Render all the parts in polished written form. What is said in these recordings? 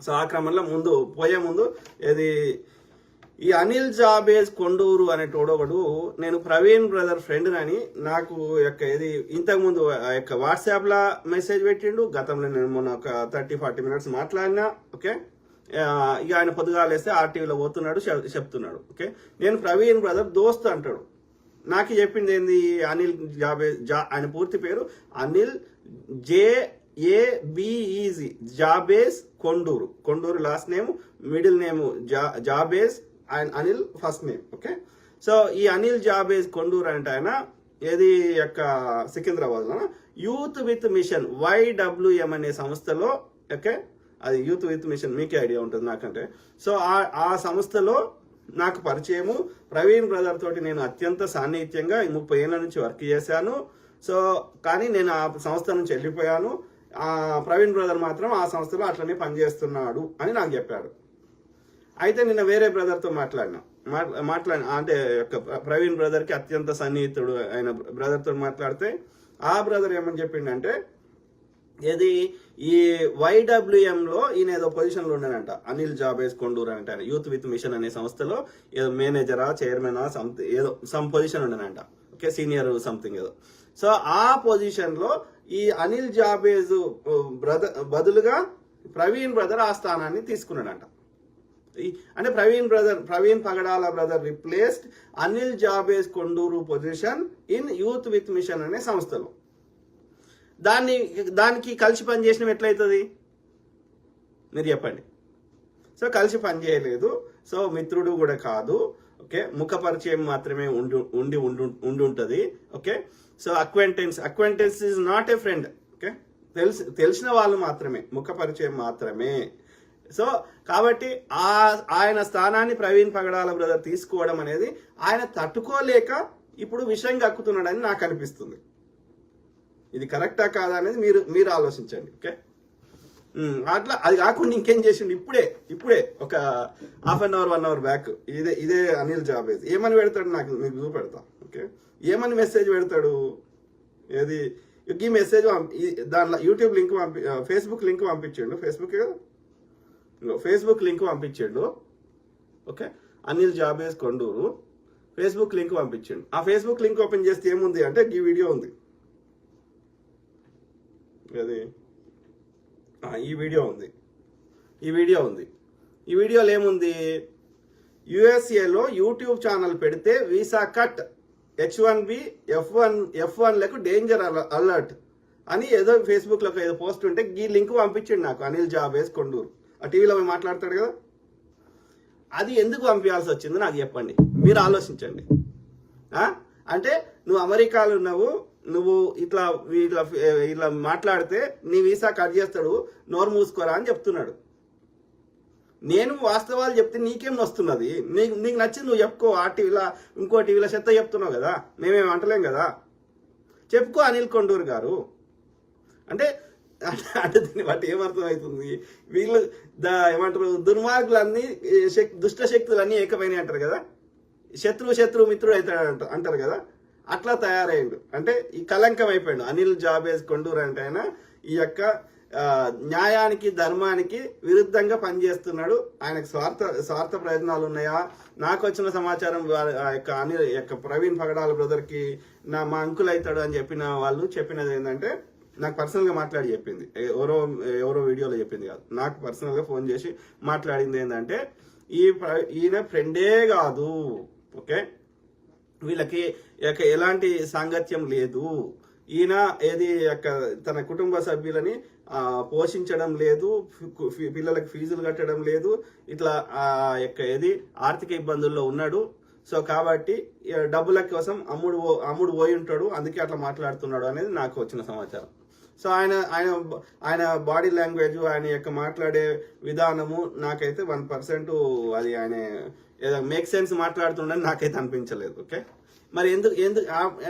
So ఆ క్రమంలో పోయే ముందు ఇది ఈ అనిల్ జాబేజ్ కొండూరు అనేటోడు ఒకడు నేను ప్రవీణ్ బ్రదర్ ఫ్రెండ్ అని నాకు ఇంతకుముందు వాట్సాప్ లా మెసేజ్ పెట్టిండు. గతంలో నేను మొన్న ఒక 30-40 మినిట్స్ మాట్లాడినా. ఓకే, ఇక ఆయన పొద్దుగాలేస్తే ఆర్టీవీలో పోతున్నాడు, చెప్తున్నాడు. ఓకే, నేను ప్రవీణ్ బ్రదర్ దోస్త్ అంటాడు. నాకు చెప్పింది ఏంది, అనిల్ జాబేజ్ ఆయన పూర్తి పేరు Anil JABEZ Jabez Konduru last name, middle name Jabez and Anil first name. Okay, so ఈ అనిల్ జాబేజ్ కొండూరు అంటే ఆయన సికింద్రాబాద్ లో యూత్ విత్ మిషన్ YWM అనే సంస్థలో, ఓకే, అది యూత్ విత్ మిషన్ మీకే ఐడియా ఉంటుంది నాకంటే. సో ఆ సంస్థలో నాకు పరిచయము. ప్రవీణ్ బ్రదర్ తోటి నేను అత్యంత సాన్నిహిత్యంగా 30 ఏళ్ళ నుంచి వర్క్ చేశాను. సో కానీ నేను ఆ సంస్థ నుంచి వెళ్ళిపోయాను. ప్రవీణ్ బ్రదర్ మాత్రం ఆ సంస్థలో అట్లనే పనిచేస్తున్నాడు అని నాకు చెప్పాడు. అయితే నిన్న వేరే బ్రదర్తో మాట్లాడిన అంటే ప్రవీణ్ బ్రదర్కి అత్యంత సన్నిహితుడు ఆయన బ్రదర్తో మాట్లాడితే ఆ బ్రదర్ ఏమని చెప్పిండంటే, ఈ YWM-లో ఈయన ఏదో పొజిషన్లో ఉన్నాడంట, అనిల్ జాబేజ్ కొండూరు అంటే ఆయన యూత్ విత్ మిషన్ అనే సంస్థలో ఏదో మేనేజరా చైర్మనా ఏదో సమ్ పొజిషన్ ఉండనంట. ఓకే, సీనియర్ సంథింగ్ ఏదో. సో ఆ పొజిషన్లో ఈ అనిల్ జాబేజ్ బదులుగా ప్రవీణ్ బ్రదర్ ఆ స్థానాన్ని తీసుకున్నాడంట. అంటే Praveen Pagadala brother replaced Anil Jabez Konduru position in youth with mission అనే సంస్థలో. దానికి కలిసి పని చేసినాం ఎట్లయితుంది మీరు చెప్పండి. సో కలిసి పని చేయలేదు. సో మిత్రుడు కూడా కాదు. ఓకే, ముఖ పరిచయం మాత్రమే ఉండి ఉంటుంది. Okay, so acquaintance is not a friend. Okay, తెలిసిన వాళ్ళు మాత్రమే, ముఖ పరిచయం మాత్రమే. సో కాబట్టి ఆయన స్థానాన్ని ప్రవీణ్ పగడాల బ్రదర్ తీసుకోవడం అనేది ఆయన తట్టుకోలేక ఇప్పుడు విషయం కక్కుతున్నాడని నాకు అనిపిస్తుంది. ఇది కరెక్టా కాదా అనేది మీరు ఆలోచించండి. ఓకే, అట్లా అది కాకుండా ఇంకేం చేసిండు ఇప్పుడే ఒక half an hour 1 hour back ఇదే అనిల్ జాబేజ్ ఏమని పెడతాడు నాకు మీకు చూపెడతా. ఓకే, ఏమని మెసేజ్ పెడతాడు, ఈ మెసేజ్ దానిలో యూట్యూబ్ లింక్ ఫేస్బుక్ లింక్ పంపించాడు. ఫేస్బుక్ లింక్ పంపించాడు. Okay, Anil Jabez Konduru Facebook link పంపించాడు. ఆ ఫేస్బుక్ లింక్ ఓపెన్ చేస్తే ఏముంది అంటే ఈ వీడియో ఉంది. ఈ వీడియోలో ఏముంది, యుఎస్ఏలో యూట్యూబ్ ఛానల్ పెడితే వీసా కట్, H1B F1లకు డేంజర్ అలర్ట్ అని ఏదో ఫేస్బుక్ లో ఏదో పోస్ట్ ఉంటే ఈ లింక్ పంపించండి నాకు అనిల్ జాబేజ్ కొండూరు. ఆ టీవీలో మాట్లాడతాడు కదా, అది ఎందుకు పంపించాల్సి వచ్చిందో నాకు చెప్పండి, మీరు ఆలోచించండి. అంటే నువ్వు అమెరికాలో నువ్వు ఇట్లా మాట్లాడితే నీ వీసా కట్ చేస్తాడు, నోరు మూసుకోరా అని చెప్తున్నాడు. నేను వాస్తవాలు చెప్తే నీకేం వస్తున్నది, నీకు నచ్చింది నువ్వు చెప్పుకో. ఆ టీవీలో ఇంకో టీవీలో చెత్త చెప్తున్నావు కదా, మేమేం అంటలేం కదా, చెప్పుకో అనిల్ కొండూరు గారు. అంటే దీన్ని బట్టి ఏమర్థమవుతుంది, వీళ్ళు ఏమంటారు, దుర్మార్గులన్నీ దుష్ట శక్తులన్నీ ఏకమైనవి అంటారు కదా, శత్రువు మిత్రుడు అవుతాడు అంటారు కదా, అట్లా తయారయ్యాడు. అంటే ఈ కలంకం అయిపోయాడు అనిల్ జాబేజ్ కొండూరు అంటే ఆయన ఈ న్యాయానికి ధర్మానికి విరుద్ధంగా పనిచేస్తున్నాడు. ఆయనకు స్వార్థ ప్రయోజనాలు ఉన్నాయా? నాకు వచ్చిన సమాచారం అనిల్ ప్రవీణ్ పగడాల బ్రదర్కి మా అంకుల్ అవుతాడు అని చెప్పినది ఏంటంటే, నాకు పర్సనల్గా మాట్లాడి చెప్పింది, ఎవరో వీడియోలో చెప్పింది కాదు, నాకు పర్సనల్గా ఫోన్ చేసి మాట్లాడింది ఏంటంటే, ఈయన ఫ్రెండే కాదు. ఓకే, వీళ్ళకి ఎలాంటి సాంగత్యం లేదు. ఈయన తన కుటుంబ సభ్యులని పోషించడం లేదు, పిల్లలకి ఫీజులు కట్టడం లేదు, ఇట్లా ఆర్థిక ఇబ్బందుల్లో ఉన్నాడు. సో కాబట్టి డబ్బుల కోసం అమ్ముడు పోయి ఉంటాడు, అందుకే అట్లా మాట్లాడుతున్నాడు అనేది నాకు వచ్చిన సమాచారం. సో ఆయన బాడీ లాంగ్వేజ్, ఆయన మాట్లాడే విధానము నాకైతే 1% అది ఆయన ఏదో మేక్ సెన్స్ మాట్లాడుతుండని నాకైతే అనిపించలేదు. ఓకే, మరి ఎందుకు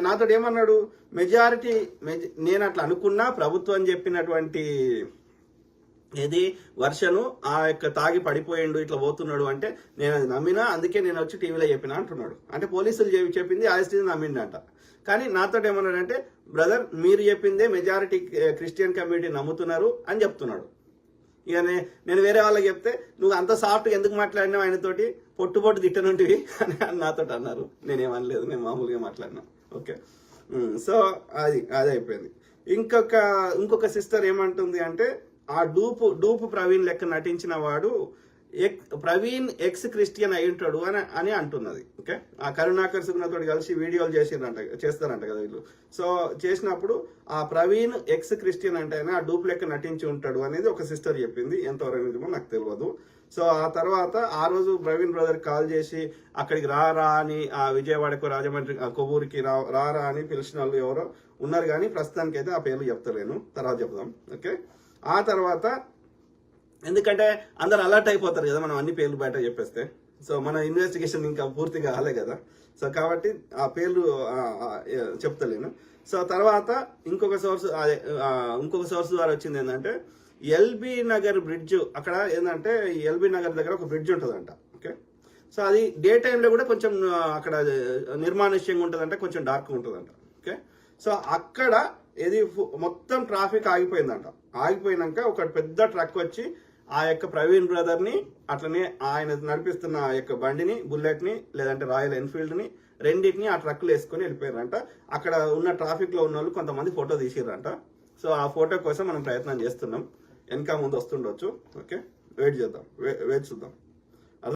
నాతో ఏమన్నాడు, నేను అట్లా అనుకున్నా, ప్రభుత్వం చెప్పినటువంటి వర్షను తాగి పడిపోయిండు ఇట్లా పోతున్నాడు అంటే నేను అది నమ్మినా, అందుకే నేను వచ్చి టీవీలో చెప్పినా అంటున్నాడు. అంటే పోలీసులు చెప్పింది ఆస్తిని నమ్మిండంట. కానీ నాతో ఏమన్నాడంటే, బ్రదర్ మీరు చెప్పిందే మెజారిటీ క్రిస్టియన్ కమ్యూనిటీ నమ్ముతున్నారు అని చెప్తున్నాడు. ఇక నేను వేరే వాళ్ళకి చెప్తే నువ్వు అంత సాఫ్ట్ ఎందుకు మాట్లాడినావు ఆయనతోటి పొట్టు తిట్టనుంటివి అని నాతో అన్నారు. నేనేమనలేదు, నేను మామూలుగా మాట్లాడినా. ఓకే, సో అది అయిపోయింది. ఇంకొక సిస్టర్ ఏమంటుంది అంటే ఆ డూపు ప్రవీణ్ లెక్క నటించిన వాడు ప్రవీణ్ ఎక్స్ క్రిస్టియన్ అయి ఉంటాడు అని అంటున్నది. ఓకే, ఆ కరుణాకర్ సుగుణతో కలిసి వీడియోలు చేస్తారంట కదా వీళ్ళు. సో చేసినప్పుడు ఆ ప్రవీణ్ ఎక్స్ క్రిస్టియన్ అంటే ఆ డూప్ లెక్క నటించి ఉంటాడు అనేది ఒక సిస్టర్ చెప్పింది. ఎంతవరకు నిజమో నాకు తెలియదు. సో ఆ తర్వాత ఆ రోజు ప్రవీణ్ బ్రదర్ కాల్ చేసి అక్కడికి రారా అని ఆ విజయవాడకు రాజమండ్రి కొవ్వూరికి రారా అని పిలిచిన వాళ్ళు ఎవరో ఉన్నారు, కానీ ప్రస్తుతానికి అయితే ఆ పేర్లు చెప్తలేను, తర్వాత చెప్దాం. ఓకే, ఆ తర్వాత ఎందుకంటే అందరు అలర్ట్ అయిపోతారు కదా మనం అన్ని పేర్లు బయట చెప్పేస్తే. సో మన ఇన్వెస్టిగేషన్ ఇంకా పూర్తిగా కాలే కదా. సో కాబట్టి ఆ పేర్లు చెప్తలేను. సో తర్వాత ఇంకొక సోర్స్ ద్వారా వచ్చింది ఏంటంటే ఎల్బీ నగర్ బ్రిడ్జ్, అక్కడ ఏంటంటే ఎల్బీ నగర్ దగ్గర ఒక బ్రిడ్జ్ ఉంటుందంట. ఓకే, సో అది డే టైంలో కూడా కొంచెం అక్కడ నిర్మానుష్యంగా ఉంటుందంట, కొంచెం డార్క్గా ఉంటుందంట. ఓకే, సో అక్కడ మొత్తం ట్రాఫిక్ ఆగిపోయిందంట. ఆగిపోయినాక ఒక పెద్ద ట్రక్ వచ్చి ఆ యొక్క ప్రవీణ్ బ్రదర్ని అట్లనే ఆయన నడిపిస్తున్న ఆ యొక్క బండిని, బుల్లెట్ని లేదంటే రాయల్ ఎన్ఫీల్డ్ని రెండింటిని ఆ ట్రక్లు వేసుకొని వెళ్ళిపోయారంట. అక్కడ ఉన్న ట్రాఫిక్లో ఉన్న వాళ్ళు కొంతమంది ఫోటో తీసిర్రంట. సో ఆ ఫోటో కోసం మనం ప్రయత్నం చేస్తున్నాం, వెనక ముందు వస్తుండొచ్చు. ఓకే, వెయిట్ చూద్దాం.